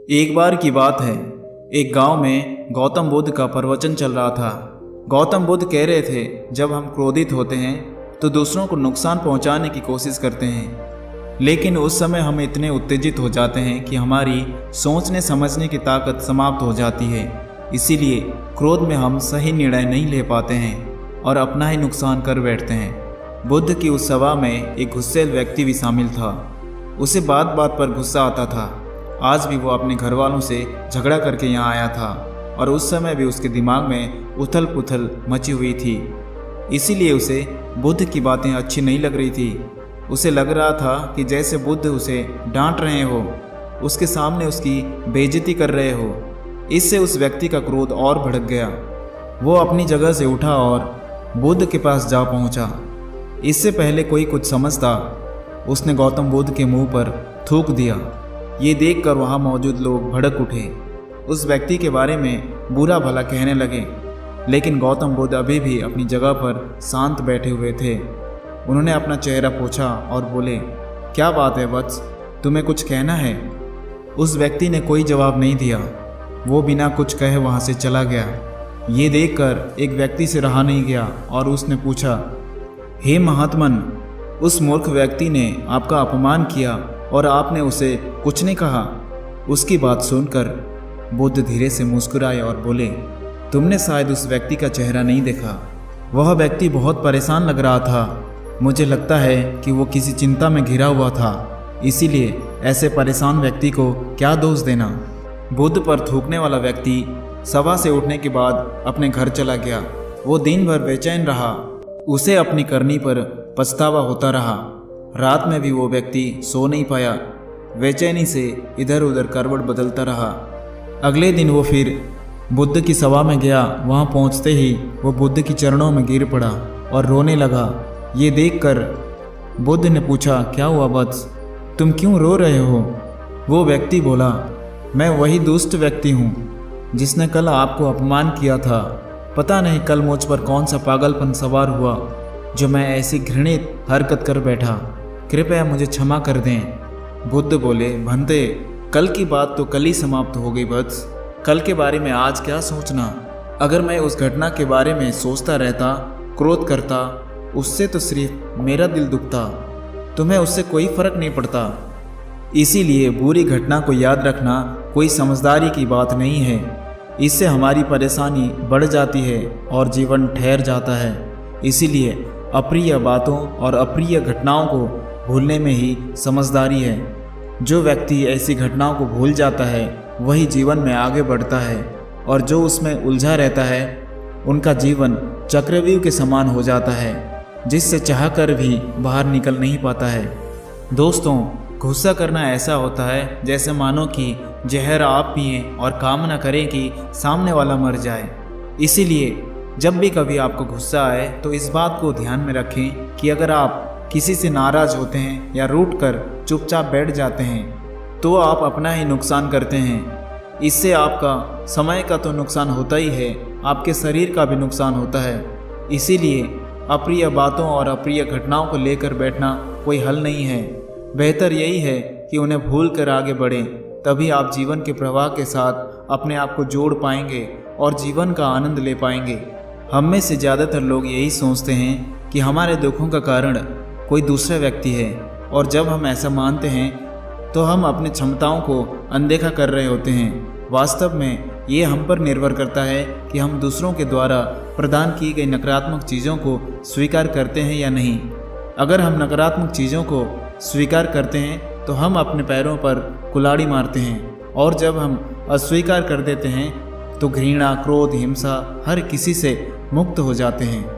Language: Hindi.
एक बार की बात है, एक गांव में गौतम बुद्ध का प्रवचन चल रहा था। गौतम बुद्ध कह रहे थे, जब हम क्रोधित होते हैं तो दूसरों को नुकसान पहुंचाने की कोशिश करते हैं, लेकिन उस समय हम इतने उत्तेजित हो जाते हैं कि हमारी सोचने समझने की ताकत समाप्त हो जाती है। इसीलिए क्रोध में हम सही निर्णय नहीं ले पाते हैं और अपना ही नुकसान कर बैठते हैं। बुद्ध की उस सभा में एक गुस्सैल व्यक्ति भी शामिल था। उसे बात बात पर गुस्सा आता था। आज भी वो अपने घर वालों से झगड़ा करके यहाँ आया था और उस समय भी उसके दिमाग में उथल पुथल मची हुई थी। इसीलिए उसे बुद्ध की बातें अच्छी नहीं लग रही थी। उसे लग रहा था कि जैसे बुद्ध उसे डांट रहे हो, उसके सामने उसकी बेइज्जती कर रहे हो। इससे उस व्यक्ति का क्रोध और भड़क गया। वो अपनी जगह से उठा और बुद्ध के पास जा पहुंचा। इससे पहले कोई कुछ समझता, उसने गौतम बुद्ध के मुंह पर थूक दिया। ये देखकर वहाँ मौजूद लोग भड़क उठे, उस व्यक्ति के बारे में बुरा भला कहने लगे। लेकिन गौतम बुद्ध अभी भी अपनी जगह पर शांत बैठे हुए थे। उन्होंने अपना चेहरा पोंछा और बोले, क्या बात है वत्स, तुम्हें कुछ कहना है? उस व्यक्ति ने कोई जवाब नहीं दिया। वो बिना कुछ कहे वहाँ से चला गया। ये देखकर एक व्यक्ति से रहा नहीं गया और उसने पूछा, हे महात्मन, उस मूर्ख व्यक्ति ने आपका अपमान किया और आपने उसे कुछ नहीं कहा। उसकी बात सुनकर बुद्ध धीरे से मुस्कुराए और बोले, तुमने शायद उस व्यक्ति का चेहरा नहीं देखा। वह व्यक्ति बहुत परेशान लग रहा था। मुझे लगता है कि वो किसी चिंता में घिरा हुआ था, इसीलिए ऐसे परेशान व्यक्ति को क्या दोष देना। बुद्ध पर थूकने वाला व्यक्ति सभा से उठने के बाद अपने घर चला गया। वो दिन भर बेचैन रहा। उसे अपनी करनी पर पछतावा होता रहा। रात में भी वो व्यक्ति सो नहीं पाया। बेचैनी से इधर उधर करवट बदलता रहा। अगले दिन वो फिर बुद्ध की सभा में गया। वहाँ पहुँचते ही वो बुद्ध की चरणों में गिर पड़ा और रोने लगा। ये देखकर बुद्ध ने पूछा, क्या हुआ वत्स, तुम क्यों रो रहे हो? वो व्यक्ति बोला, मैं वही दुष्ट व्यक्ति हूँ जिसने कल आपको अपमान किया था। पता नहीं कल मुझ पर कौन सा पागलपन सवार हुआ जो मैं ऐसी घृणित हरकत कर बैठा। कृपया मुझे क्षमा कर दें। बुद्ध बोले, भंते, कल की बात तो कल ही समाप्त हो गई वत्स। कल के बारे में आज क्या सोचना? अगर मैं उस घटना के बारे में सोचता रहता, क्रोध करता, उससे तो सिर्फ मेरा दिल दुखता। तुम्हें उससे कोई फर्क नहीं पड़ता। इसीलिए बुरी घटना को याद रखना कोई समझदारी की बात नहीं है। इससे हमारी परेशानी बढ़ जाती है और जीवन ठहर जाता है। इसीलिए अप्रिय बातों और अप्रिय घटनाओं को भूलने में ही समझदारी है। जो व्यक्ति ऐसी घटनाओं को भूल जाता है वही जीवन में आगे बढ़ता है, और जो उसमें उलझा रहता है उनका जीवन चक्रव्यूह के समान हो जाता है, जिससे चाहकर भी बाहर निकल नहीं पाता है। दोस्तों, गुस्सा करना ऐसा होता है जैसे मानो कि जहर आप पिएं और कामना करें कि सामने वाला मर जाए। इसीलिए जब भी कभी आपको गुस्सा आए तो इस बात को ध्यान में रखें कि अगर आप किसी से नाराज होते हैं या रूठ कर चुपचाप बैठ जाते हैं तो आप अपना ही नुकसान करते हैं। इससे आपका समय का तो नुकसान होता ही है, आपके शरीर का भी नुकसान होता है। इसीलिए अप्रिय बातों और अप्रिय घटनाओं को लेकर बैठना कोई हल नहीं है। बेहतर यही है कि उन्हें भूल कर आगे बढ़ें। तभी आप जीवन के प्रवाह के साथ अपने आप को जोड़ पाएंगे और जीवन का आनंद ले पाएंगे। हम में से ज़्यादातर लोग यही सोचते हैं कि हमारे दुखों का कारण कोई दूसरा व्यक्ति है, और जब हम ऐसा मानते हैं तो हम अपनी क्षमताओं को अनदेखा कर रहे होते हैं। वास्तव में ये हम पर निर्भर करता है कि हम दूसरों के द्वारा प्रदान की गई नकारात्मक चीज़ों को स्वीकार करते हैं या नहीं। अगर हम नकारात्मक चीज़ों को स्वीकार करते हैं तो हम अपने पैरों पर कुल्हाड़ी मारते हैं, और जब हम अस्वीकार कर देते हैं तो घृणा, क्रोध, हिंसा हर किसी से मुक्त हो जाते हैं।